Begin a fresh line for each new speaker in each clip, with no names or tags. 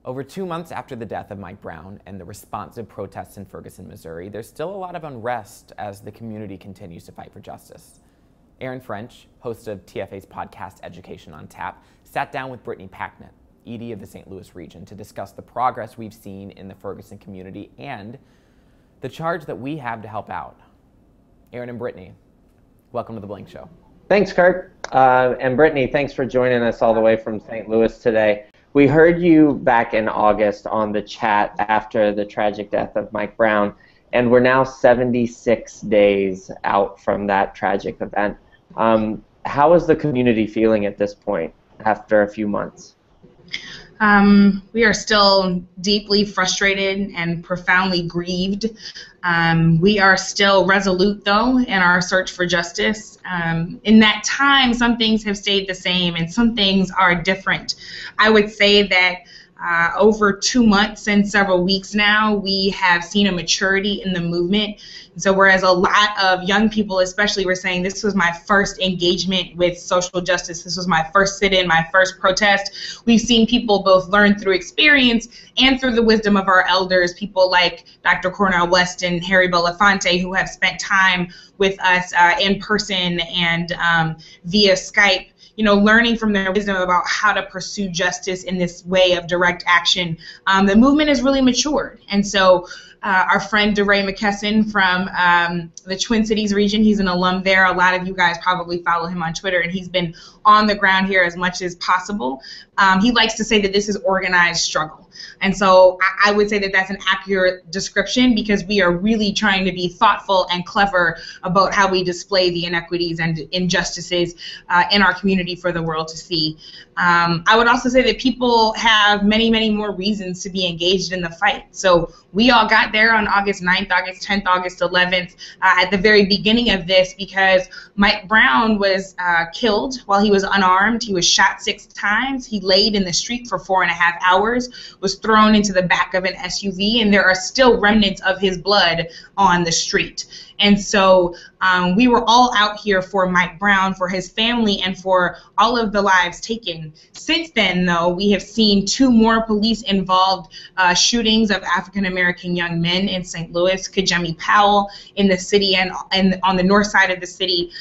Over 2 months after the death of Mike Brown and the responsive protests in Ferguson, Missouri, there's still a lot of unrest as the community continues to fight for justice. Aaron French, host of TFA's podcast Education on Tap, sat down with Brittany Packnett, ED of the St. Louis region, to discuss the progress we've seen in the Ferguson community and the charge that we have to help out. Aaron and Brittany, welcome to The Blank Show.
Thanks, Kurt. And Brittany, thanks for joining us all the way from St. Louis today. We heard you back in August on the chat after the tragic death of Mike Brown, and we're now 76 days out from that tragic event. How is the community feeling at this point after a few months?
We are still deeply frustrated and profoundly grieved. We are still resolute, though, in our search for justice. In that time, some things have stayed the same and some things are different. I would say that over 2 months and several weeks now, we have seen a maturity in the movement. So whereas a lot of young people especially were saying, this was my first engagement with social justice, this was my first sit-in, my first protest, we've seen people both learn through experience and through the wisdom of our elders, people like Dr. Cornell West and Harry Belafonte, who have spent time with us in person and via Skype, you know, learning from their wisdom about how to pursue justice in this way of direct action. The movement has really matured. And so our friend DeRay McKesson from the Twin Cities region, he's an alum there. A lot of you guys probably follow him on Twitter, and he's been on the ground here as much as possible. He likes to say that this is organized struggle. And so I would say that that's an accurate description, because we are really trying to be thoughtful and clever about how we display the inequities and injustices in our community for the world to see. I would also say that people have many, many more reasons to be engaged in the fight. So we all got there on August 9th, August 10th, August 11th, at the very beginning of this, because Mike Brown was killed while he was unarmed. He was shot 6 times. He laid in the street for 4.5 hours, was thrown into the back of an SUV, and there are still remnants of his blood on the street. And so we were all out here for Mike Brown, for his family, and for all of the lives taken. Since then, though, we have seen 2 more police-involved shootings of African-American young men in St. Louis, Kajemi Powell in the city and on the north side of the city,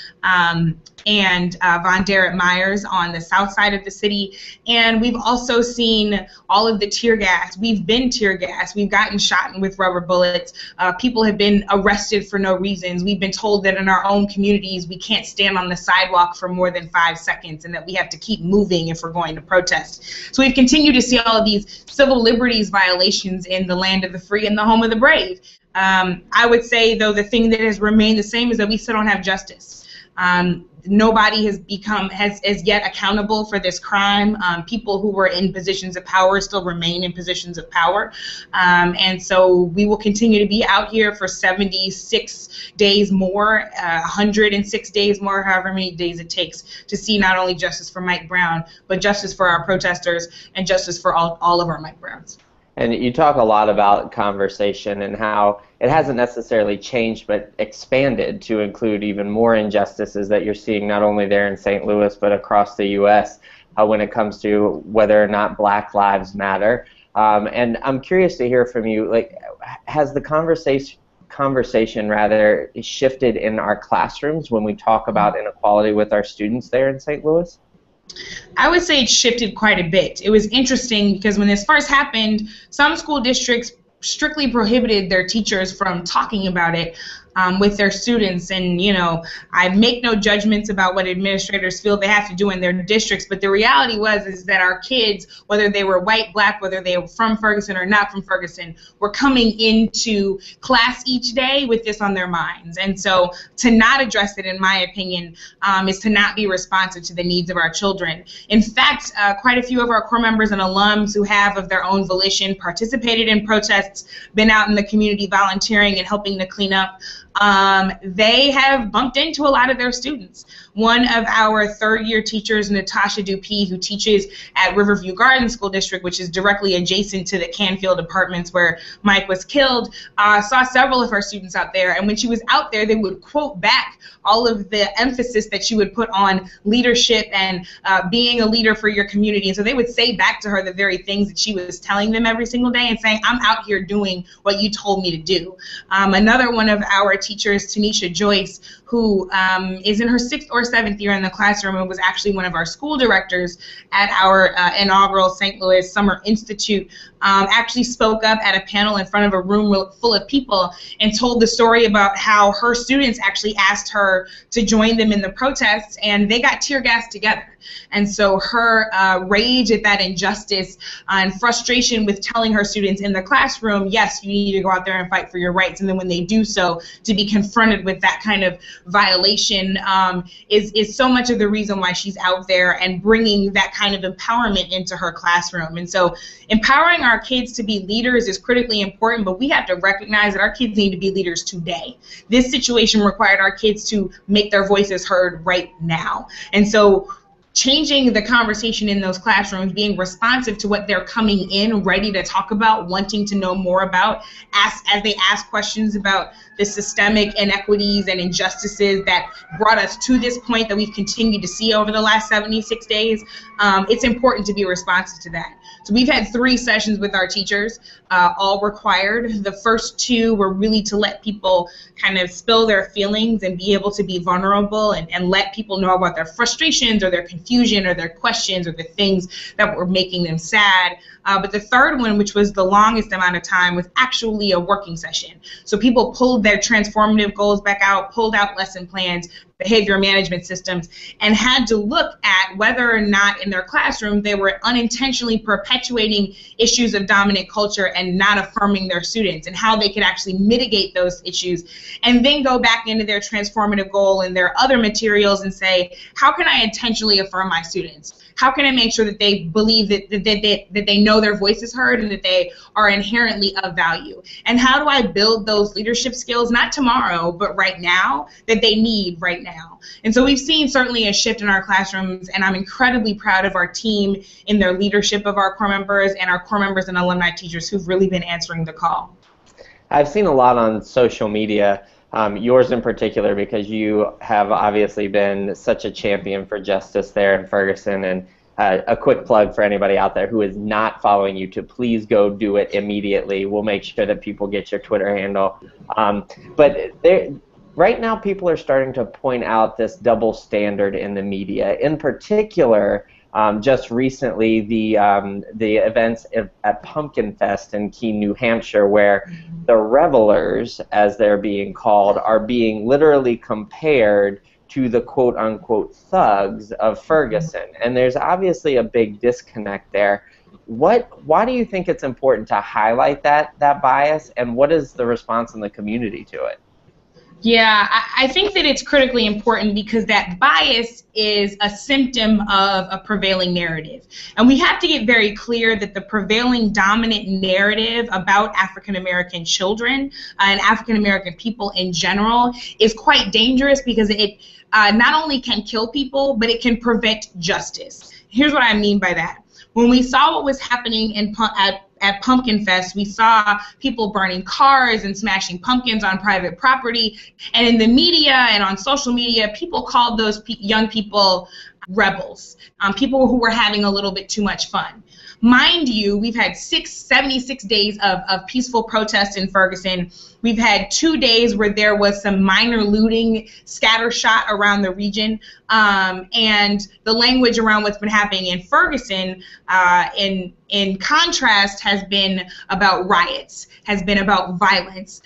and Von Derek Myers on the south side of the city. And we've also seen all of the tear gas. We've been tear gas. We've gotten shot with rubber bullets. People have been arrested for no reasons. We've been told that in our own communities we can't stand on the sidewalk for more than 5 seconds, and that we have to keep moving if we're going to protest. So we've continued to see all of these civil liberties violations in the land of the free and the home of the brave. I would say, though, the thing that has remained the same is that we still don't have justice. Nobody has yet accountable for this crime. People who were in positions of power still remain in positions of power. And so we will continue to be out here for 76 days more, 106 days more, however many days it takes, to see not only justice for Mike Brown, but justice for our protesters and justice for all of our Mike Browns.
And you talk a lot about conversation and how it hasn't necessarily changed but expanded to include even more injustices that you're seeing not only there in St. Louis but across the U.S. When it comes to whether or not Black Lives Matter. And I'm curious to hear from you, like, has the conversation rather shifted in our classrooms when we talk about inequality with our students there in St. Louis?
I would say it shifted quite a bit. It was interesting because when this first happened, some school districts strictly prohibited their teachers from talking about it with their students. And, you know, I make no judgments about what administrators feel they have to do in their districts, but the reality is that our kids, whether they were white, black, whether they were from Ferguson or not from Ferguson, were coming into class each day with this on their minds. And so to not address it, in my opinion, is to not be responsive to the needs of our children. In fact, quite a few of our core members and alums who have of their own volition participated in protests, been out in the community volunteering and helping to clean up, they have bumped into a lot of their students. one of our third-year teachers, Natasha Dupee, who teaches at Riverview Garden School District, which is directly adjacent to the Canfield apartments where Mike was killed, saw several of her students out there. And when she was out there, they would quote back all of the emphasis that she would put on leadership and being a leader for your community. And so they would say back to her the very things that she was telling them every single day and saying, I'm out here doing what you told me to do. Another one of our teachers, Tanisha Joyce, who is in her 6th or 7th year in the classroom and was actually one of our school directors at our inaugural St. Louis Summer Institute, actually spoke up at a panel in front of a room full of people and told the story about how her students actually asked her to join them in the protests, and they got tear gassed together. And so her rage at that injustice and frustration with telling her students in the classroom, yes, you need to go out there and fight for your rights, and then when they do so, to be confronted with that kind of violation is so much of the reason why she's out there and bringing that kind of empowerment into her classroom. And so empowering our kids to be leaders is critically important, but we have to recognize that our kids need to be leaders today. This situation required our kids to make their voices heard right now. And so changing the conversation in those classrooms, being responsive to what they're coming in, ready to talk about, wanting to know more about, as they ask questions about the systemic inequities and injustices that brought us to this point that we've continued to see over the last 76 days, it's important to be responsive to that. So we've had 3 sessions with our teachers, all required. The first 2 were really to let people kind of spill their feelings and be able to be vulnerable and let people know about their frustrations or their confusion or their questions or the things that were making them sad. But the third one, which was the longest amount of time, was actually a working session. So people pulled their transformative goals back out, pulled out lesson plans, behavior management systems, and had to look at whether or not in their classroom they were unintentionally perpetuating issues of dominant culture and not affirming their students, and how they could actually mitigate those issues, and then go back into their transformative goal and their other materials and say, how can I intentionally affirm my students? How can I make sure that they believe that they know their voice is heard and that they are inherently of value? And how do I build those leadership skills, not tomorrow, but right now, that they need right now? And so we've seen certainly a shift in our classrooms, and I'm incredibly proud of our team in their leadership of our core members and our core members and alumni teachers who've really been answering the call.
I've seen a lot on social media, yours in particular, because you have obviously been such a champion for justice there in Ferguson. And a quick plug for anybody out there who is not following you to please go do it immediately. We'll make sure that people get your Twitter handle. But right now people are starting to point out this double standard in the media. In particular, just recently, the events at Pumpkin Fest in Keene, New Hampshire, where the revelers, as they're being called, are being literally compared to the quote-unquote thugs of Ferguson. And there's obviously a big disconnect there. Why do you think it's important to highlight that bias, and what is the response in the community to it?
Yeah, I think that it's critically important because that bias is a symptom of a prevailing narrative. And we have to get very clear that the prevailing dominant narrative about African American children and African American people in general is quite dangerous because it not only can kill people, but it can prevent justice. Here's what I mean by that. When we saw what was happening at Pumpkin Fest, we saw people burning cars and smashing pumpkins on private property. And in the media and on social media, people called those young people rebels, people who were having a little bit too much fun. Mind you, we've had 76 days of peaceful protests in Ferguson. We've had 2 days where there was some minor looting scattershot around the region. And the language around what's been happening in Ferguson, in contrast, has been about riots, has been about violence.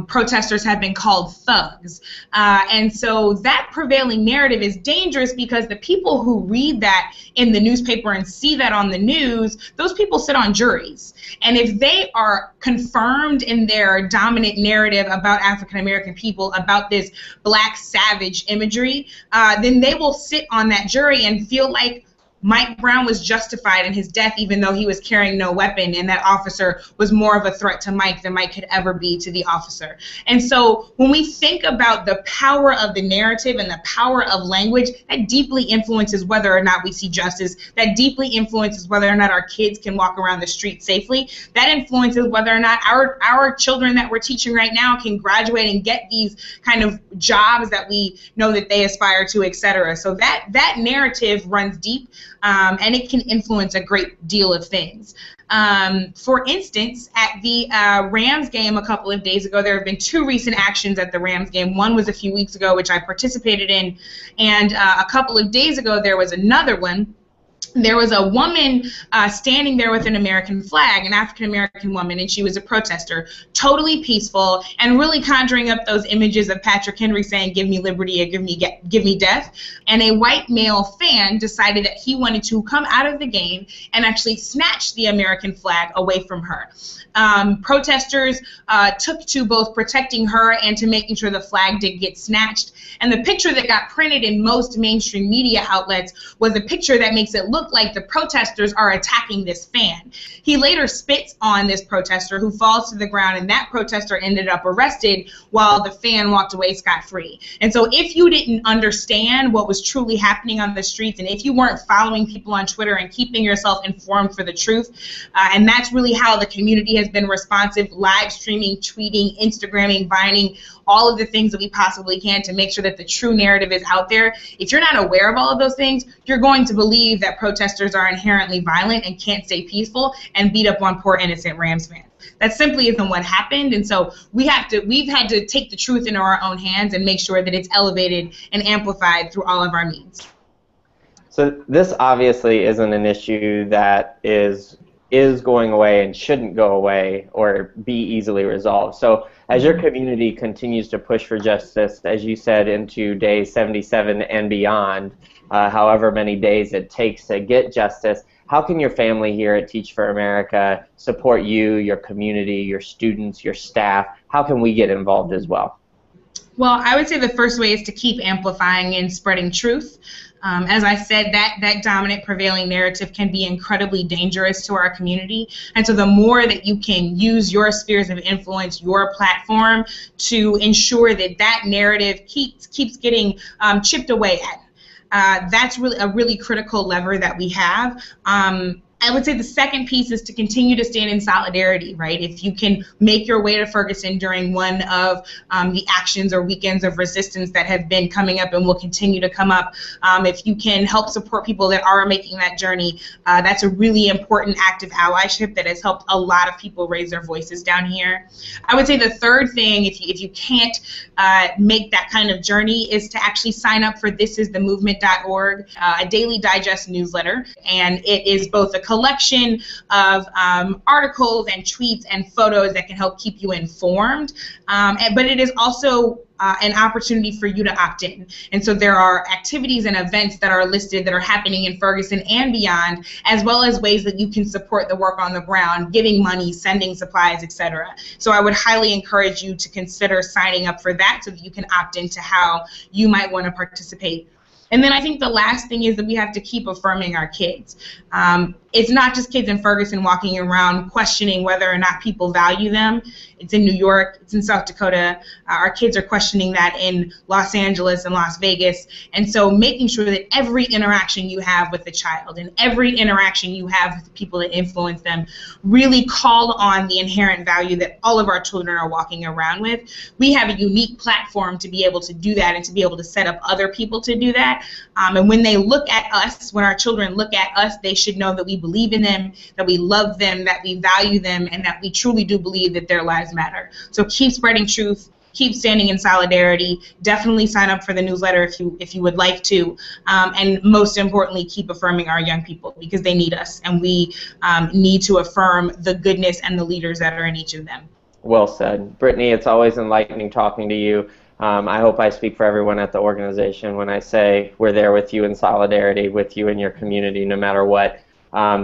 Protesters have been called thugs. And so that prevailing narrative is dangerous because the people who read that in the newspaper and see that on the news, those people sit on juries. And if they are confirmed in their dominant narrative about African American people, about this black savage imagery, then they will sit on that jury and feel like Mike Brown was justified in his death even though he was carrying no weapon, and that officer was more of a threat to Mike than Mike could ever be to the officer. And so when we think about the power of the narrative and the power of language, that deeply influences whether or not we see justice, that deeply influences whether or not our kids can walk around the street safely, that influences whether or not our children that we're teaching right now can graduate and get these kind of jobs that we know that they aspire to, etc. So that narrative runs deep. And it can influence a great deal of things. For instance, at the Rams game a couple of days ago, there have been 2 recent actions at the Rams game. One was a few weeks ago, which I participated in, and a couple of days ago there was another one. There was a woman standing there with an American flag, an African-American woman, and she was a protester, totally peaceful, and really conjuring up those images of Patrick Henry saying, "Give me liberty or give me death." And a white male fan decided that he wanted to come out of the game and actually snatch the American flag away from her. Protesters took to both protecting her and to making sure the flag did get snatched. And the picture that got printed in most mainstream media outlets was a picture that makes it look like the protesters are attacking this fan. He later spits on this protester who falls to the ground, and that protester ended up arrested while the fan walked away scot-free. And so if you didn't understand what was truly happening on the streets, and if you weren't following people on Twitter and keeping yourself informed for the truth, and that's really how the community has been responsive, live streaming, tweeting, Instagramming, Vining, all of the things that we possibly can to make sure that the true narrative is out there. If you're not aware of all of those things, you're going to believe that protesters are inherently violent and can't stay peaceful and beat up on poor innocent Rams fans. That simply isn't what happened, and so we've had to take the truth into our own hands and make sure that it's elevated and amplified through all of our means.
So this obviously isn't an issue that is going away and shouldn't go away or be easily resolved. So as your community continues to push for justice, as you said, into day 77 and beyond, however many days it takes to get justice, how can your family here at Teach for America support you, your community, your students, your staff? How can we get involved as well?
Well, I would say the first way is to keep amplifying and spreading truth. As I said, that dominant prevailing narrative can be incredibly dangerous to our community. And so the more that you can use your spheres of influence, your platform, to ensure that that narrative keeps getting chipped away at, that's really a really critical lever that we have. I would say the second piece is to continue to stand in solidarity, right? If you can make your way to Ferguson during one of the actions or weekends of resistance that have been coming up and will continue to come up, if you can help support people that are making that journey, that's a really important act of allyship that has helped a lot of people raise their voices down here. I would say the third thing, if you can't make that kind of journey, is to actually sign up for thisisthemovement.org, a daily digest newsletter, and it is both a collection of articles and tweets and photos that can help keep you informed, but it is also an opportunity for you to opt in. And so there are activities and events that are listed that are happening in Ferguson and beyond, as well as ways that you can support the work on the ground, giving money, sending supplies, etc. So I would highly encourage you to consider signing up for that so that you can opt into how you might want to participate. And then I think the last thing is that we have to keep affirming our kids. It's not just kids in Ferguson walking around questioning whether or not people value them. It's in New York, it's in South Dakota. Our kids are questioning that in Los Angeles and Las Vegas. And so making sure that every interaction you have with a child and every interaction you have with the people that influence them really call on the inherent value that all of our children are walking around with. We have a unique platform to be able to do that and to be able to set up other people to do that. And when they look at us, when our children look at us, they should know that we believe in them, that we love them, that we value them, and that we truly do believe that their lives matter. So keep spreading truth, keep standing in solidarity, definitely sign up for the newsletter if you would like to, and most importantly, keep affirming our young people because they need us, and we need to affirm the goodness and the leaders that are in each of them.
Well said. Brittany, it's always enlightening talking to you. I hope I speak for everyone at the organization when I say we're there with you in solidarity, with you and your community, no matter what.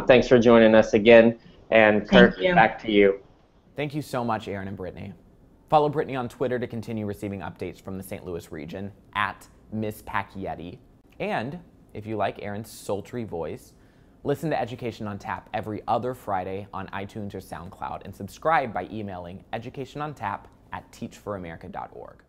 Thanks for joining us again, and Kurt, back to you.
Thank you so much, Aaron and Brittany. Follow Brittany on Twitter to continue receiving updates from the St. Louis region at Miss Pacchietti. And If you like Erin's sultry voice, listen to Education on Tap every other Friday on iTunes or SoundCloud, and subscribe by emailing educationontap@teachforamerica.org.